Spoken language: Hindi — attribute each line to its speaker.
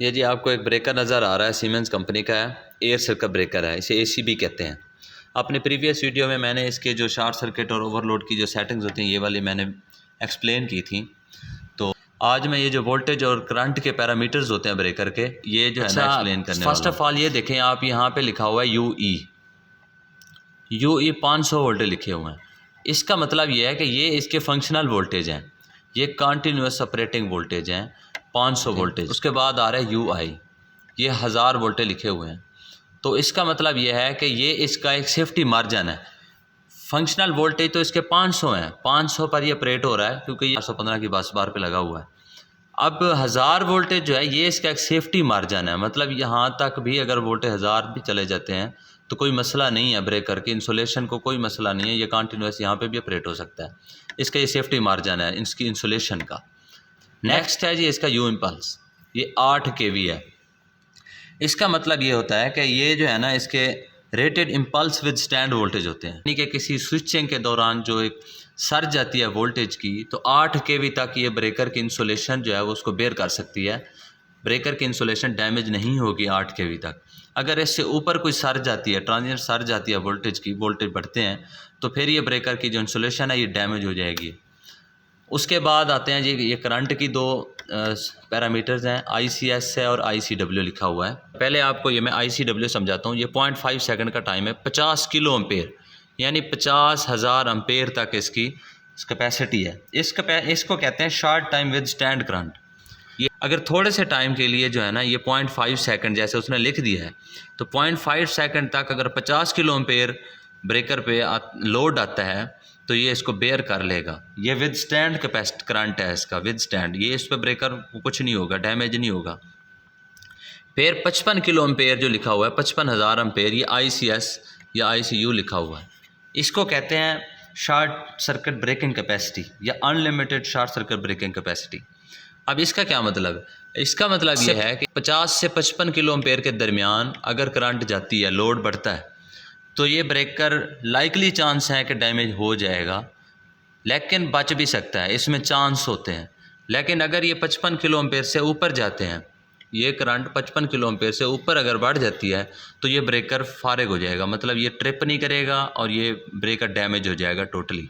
Speaker 1: ये जी आपको एक ब्रेकर नज़र आ रहा है, सीमेंस कंपनी का है, एयर सर्किट ब्रेकर है, इसे एसीबी कहते हैं। अपने प्रीवियस वीडियो में मैंने इसके जो शॉर्ट सर्किट और ओवरलोड की जो सेटिंग्स होती हैं ये वाली मैंने एक्सप्लेन की थी। तो आज मैं ये जो वोल्टेज और करंट के पैरामीटर्स होते हैं ब्रेकर के, ये जो है ना एक्सप्लेन करने वाला हूं। फर्स्ट ऑफ ऑल ये देखें आप, यहाँ पे लिखा हुआ है यूई 500 वोल्टेज लिखे हुए हैं। इसका मतलब ये है कि ये इसके फंक्शनल वोल्टेज हैं, ये कंटिन्यूस ऑपरेटिंग वोल्टेज हैं 500 वोल्टेज। उसके बाद आ रहा है यूआई, ये 1000 वोल्टेज लिखे हुए हैं। तो इसका मतलब ये है कि ये इसका एक सेफ्टी मार्जिन है। फंक्शनल वोल्टेज तो इसके 500 हैं, 500 पर ये ऑपरेट हो रहा है क्योंकि ये 415 की बस बार पे लगा हुआ है। अब 1000 वोल्टेज जो है ये इसका एक सेफ्टी मार्जिन है, मतलब यहाँ तक भी अगर वोल्टेज 1000 भी चले जाते हैं तो कोई मसला नहीं है, ब्रेकर के इंसुलेशन को कोई मसला नहीं है, ये कंटिन्यूस यहाँ पे भी ऑपरेट हो सकता है। इसका ये सेफ्टी मार्जिन है इसकी इंसुलेशन का। नेक्स्ट है जी इसका यू इम्पल्स, ये 8 kV है। इसका मतलब ये होता है कि ये जो है ना इसके rated impulse with stand voltage होते हैं, यानी कि किसी स्विचिंग के दौरान जो एक सर जाती है वोल्टेज की तो 8 kV तक ये ब्रेकर की इंसुलेशन जो है वो उसको बेयर कर सकती है। ब्रेकर की इंसुलेशन डैमेज नहीं होगी 8 kV तक। अगर इससे ऊपर कोई सर जाती है, ट्रांजिएंट सर जाती है वोल्टेज की, वोल्टेज बढ़ते हैं तो फिर ये ब्रेकर की जो इंसुलेशन है ये डैमेज हो जाएगी। उसके बाद आते हैं जी ये करंट की दो पैरामीटर्स हैं, ICS है और ICW लिखा हुआ है। पहले आपको ये मैं ICW समझाता हूँ। ये 0.5 सेकंड का टाइम है, 50 किलो एम्पेयर यानी 50,000 एम्पेयर तक इसकी कैपेसिटी है। इसको कहते हैं short time with stand current. ये अगर थोड़े से टाइम के लिए जो है ना ये 0.5 सेकंड जैसे उसने लिख दिया है तो 0.5 सेकंड तक अगर 50 किलो एम्पेयर ब्रेकर पे लोड आता है तो ये इसको बेयर कर लेगा। ये विद स्टैंड कैपेसिटी करंट है इसका, विद स्टैंड, ये इस पर ब्रेकर को कुछ नहीं होगा, डैमेज नहीं होगा। फिर 55 किलो एम्पेयर जो लिखा हुआ है, 55,000 एम्पेयर, ये ICS या ICU लिखा हुआ है। इसको कहते हैं शॉर्ट सर्किट ब्रेकिंग कैपेसिटी या unlimited short circuit breaking capacity. अब इसका क्या मतलब है? इसका मतलब ये है कि 50 से 55 किलो एम्पेयर के दरमियान अगर करंट जाती है, लोड बढ़ता है तो ये ब्रेकर लाइकली चांस है कि डैमेज हो जाएगा, लेकिन बच भी सकता है, इसमें चांस होते हैं। लेकिन अगर ये 55 किलो एम्पेयर से ऊपर जाते हैं, ये करंट 55 किलो एम्पेयर से ऊपर अगर बढ़ जाती है तो ये ब्रेकर फारिग हो जाएगा, मतलब ये ट्रिप नहीं करेगा और ये ब्रेकर डैमेज हो जाएगा टोटली।